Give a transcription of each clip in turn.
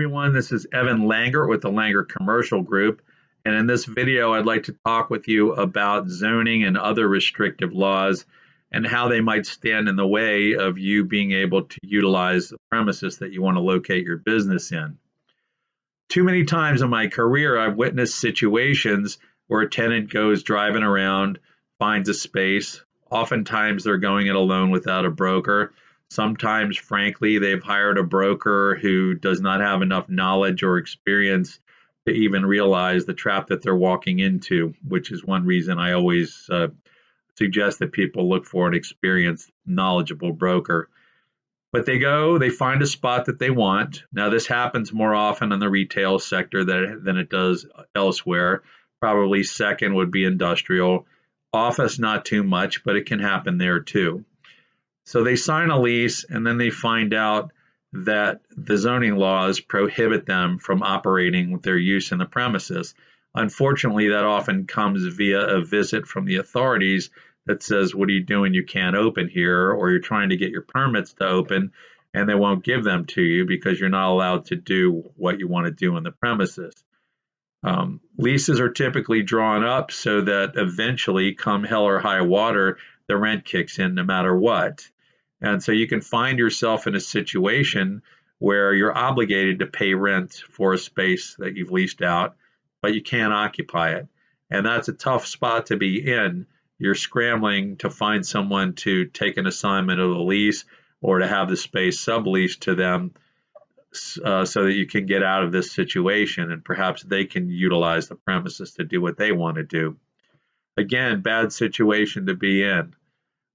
Everyone, this is Evan Langert with the Langert Commercial Group, and in this video I'd like to talk with you about zoning and other restrictive laws and how they might stand in the way of you being able to utilize the premises that you want to locate your business in. Too many times in my career I've witnessed situations where a tenant goes driving around, finds a space. Oftentimes they're going it alone without a broker. Sometimes, frankly, they've hired a broker who does not have enough knowledge or experience to even realize the trap that they're walking into, which is one reason I always suggest that people look for an experienced, knowledgeable broker. But they find a spot that they want. Now, this happens more often in the retail sector than it does elsewhere. Probably second would be industrial. Office, not too much, but it can happen there too. So they sign a lease and then they find out that the zoning laws prohibit them from operating with their use in the premises. Unfortunately, that often comes via a visit from the authorities that says, what are you doing? You can't open here, or you're trying to get your permits to open and they won't give them to you because you're not allowed to do what you want to do in the premises. Leases are typically drawn up so that eventually, come hell or high water, the rent kicks in no matter what. And so you can find yourself in a situation where you're obligated to pay rent for a space that you've leased out, but you can't occupy it. And that's a tough spot to be in. You're scrambling to find someone to take an assignment of the lease or to have the space subleased to them so that you can get out of this situation and perhaps they can utilize the premises to do what they want to do. Again, bad situation to be in.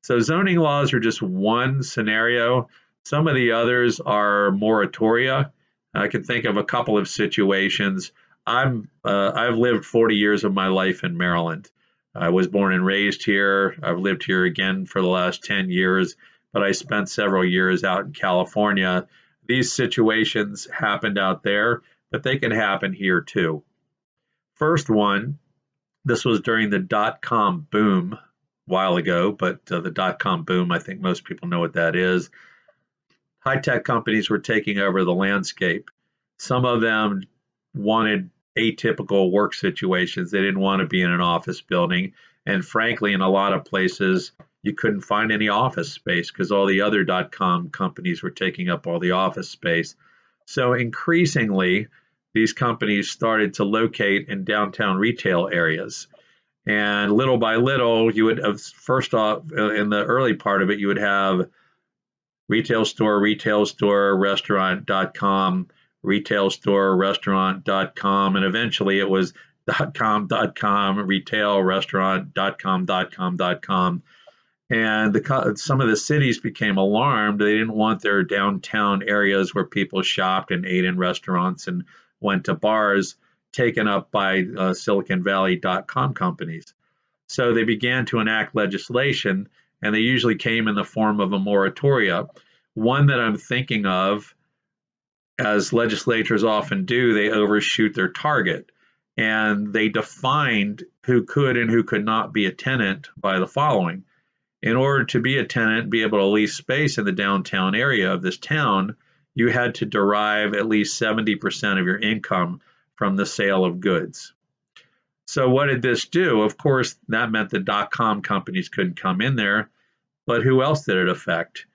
So zoning laws are just one scenario. Some of the others are moratoria. I can think of a couple of situations. I've lived 40 years of my life in Maryland. I was born and raised here. I've lived here again for the last 10 years, but I spent several years out in California. These situations happened out there, but they can happen here too. First one, this was during the dot-com boom a while ago, but the dot-com boom, I think most people know what that is. High-tech companies were taking over the landscape. Some of them wanted atypical work situations. They didn't want to be in an office building. And frankly, in a lot of places, you couldn't find any office space because all the other dot-com companies were taking up all the office space. So increasingly, these companies started to locate in downtown retail areas. And little by little, you would have, first off, in the early part of it, you would have retail store, restaurant.com, retail store, restaurant.com, and eventually it was .com, retail, restaurant.com. And some of the cities became alarmed. They didn't want their downtown areas where people shopped and ate in restaurants and went to bars taken up by Silicon Valley.com companies. So they began to enact legislation, and they usually came in the form of a moratoria. One that I'm thinking of, as legislatures often do, they overshoot their target. And they defined who could and who could not be a tenant by the following. In order to be a tenant, be able to lease space in the downtown area of this town, you had to derive at least 70% of your income from the sale of goods. So what did this do? Of course, that meant the dot-com companies couldn't come in there, but who else did it affect?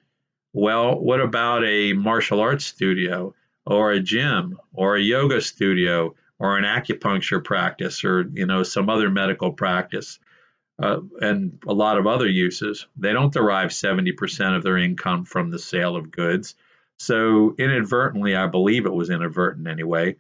Well, what about a martial arts studio or a gym or a yoga studio or an acupuncture practice or some other medical practice and a lot of other uses? They don't derive 70% of their income from the sale of goods. So inadvertently, I believe it was inadvertent anyway,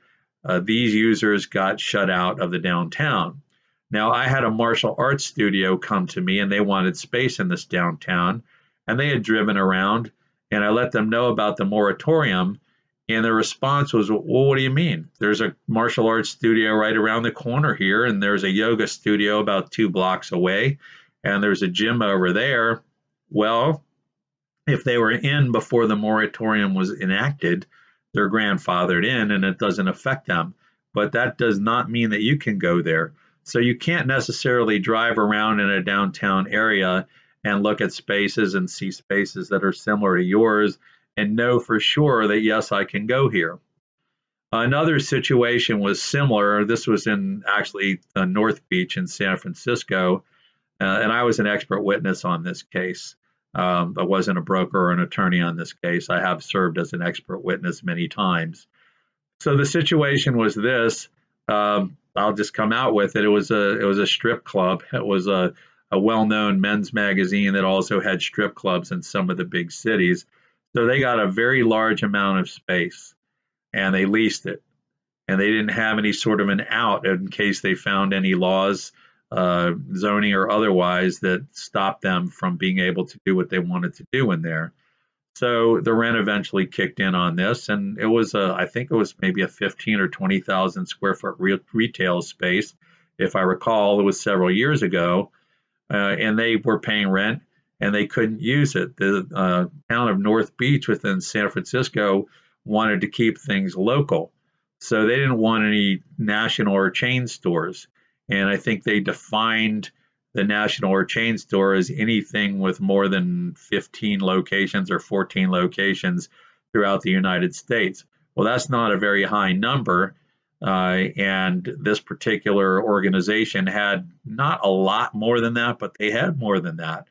these users got shut out of the downtown. Now, I had a martial arts studio come to me and they wanted space in this downtown, and they had driven around, and I let them know about the moratorium, and the response was, well, what do you mean? There's a martial arts studio right around the corner here, and there's a yoga studio about 2 blocks away, and there's a gym over there. Well, if they were in before the moratorium was enacted, they're grandfathered in and it doesn't affect them. But that does not mean that you can go there. So you can't necessarily drive around in a downtown area and look at spaces and see spaces that are similar to yours and know for sure that, yes, I can go here. Another situation was similar. This was in actually North Beach in San Francisco, and I was an expert witness on this case. I wasn't a broker or an attorney on this case. I have served as an expert witness many times. So the situation was this. I'll just come out with it. It was a strip club. It was a well-known men's magazine that also had strip clubs in some of the big cities. So they got a very large amount of space, and they leased it. And they didn't have any sort of an out in case they found any laws, zoning or otherwise, that stopped them from being able to do what they wanted to do in there. So the rent eventually kicked in on this, and it was I think it was maybe a 15 or 20,000 square foot retail space, if I recall. It was several years ago, and they were paying rent, and they couldn't use it. The town of North Beach within San Francisco wanted to keep things local, so they didn't want any national or chain stores, and I think they defined the national or chain store as anything with more than 15 locations or 14 locations throughout the United States. Well, that's not a very high number. And this particular organization had not a lot more than that, but they had more than that.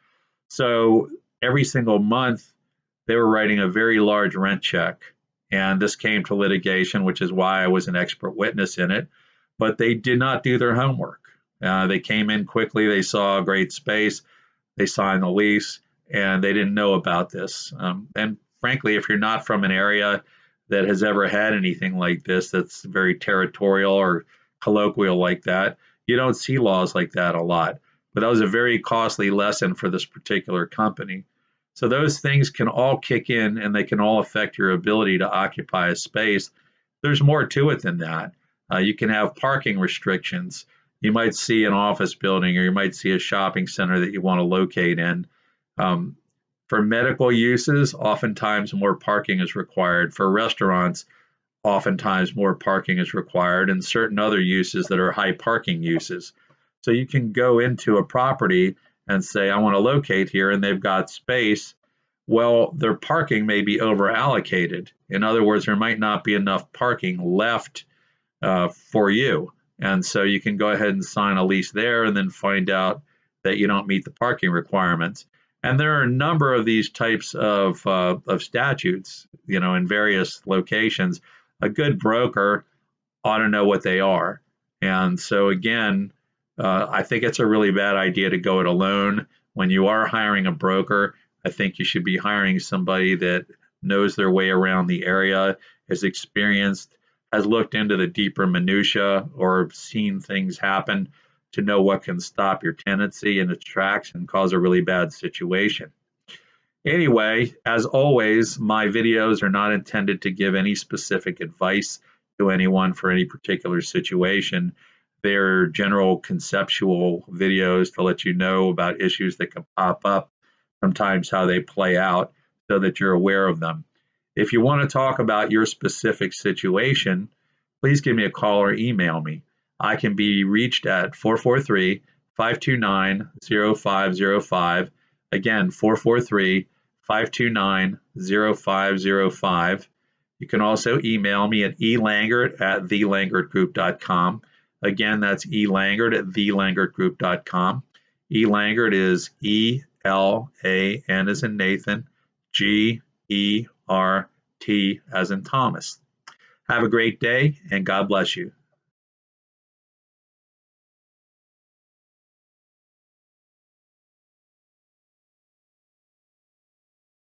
So every single month, they were writing a very large rent check. And this came to litigation, which is why I was an expert witness in it. But they did not do their homework. They came in quickly, they saw a great space, they signed the lease, and they didn't know about this. And frankly, if you're not from an area that has ever had anything like this, that's very territorial or colloquial like that, you don't see laws like that a lot. But that was a very costly lesson for this particular company. So those things can all kick in, and they can all affect your ability to occupy a space. There's more to it than that. You can have parking restrictions. You might see an office building, or you might see a shopping center that you want to locate in. For medical uses, oftentimes more parking is required. For restaurants, oftentimes more parking is required, and certain other uses that are high parking uses. So you can go into a property and say, I want to locate here, and they've got space. Well, their parking may be over allocated. In other words, there might not be enough parking left for you. And so you can go ahead and sign a lease there and then find out that you don't meet the parking requirements. And there are a number of these types of statutes, in various locations. A good broker ought to know what they are. And so again, I think it's a really bad idea to go it alone. When you are hiring a broker, I think you should be hiring somebody that knows their way around the area, is experienced, has looked into the deeper minutia or seen things happen to know what can stop your tenancy in its tracks and cause a really bad situation. Anyway, as always, my videos are not intended to give any specific advice to anyone for any particular situation. They're general conceptual videos to let you know about issues that can pop up, sometimes how they play out, so that you're aware of them. If you want to talk about your specific situation, please give me a call or email me. I can be reached at 443-529-0505. Again, 443-529-0505. You can also email me at elangert@thelangertgroup.com. Again, that's elangert@thelangertgroup.com. Elangert is E-L-A-N as in Nathan, G-E-R-T as in Thomas. Have a great day, and God bless you.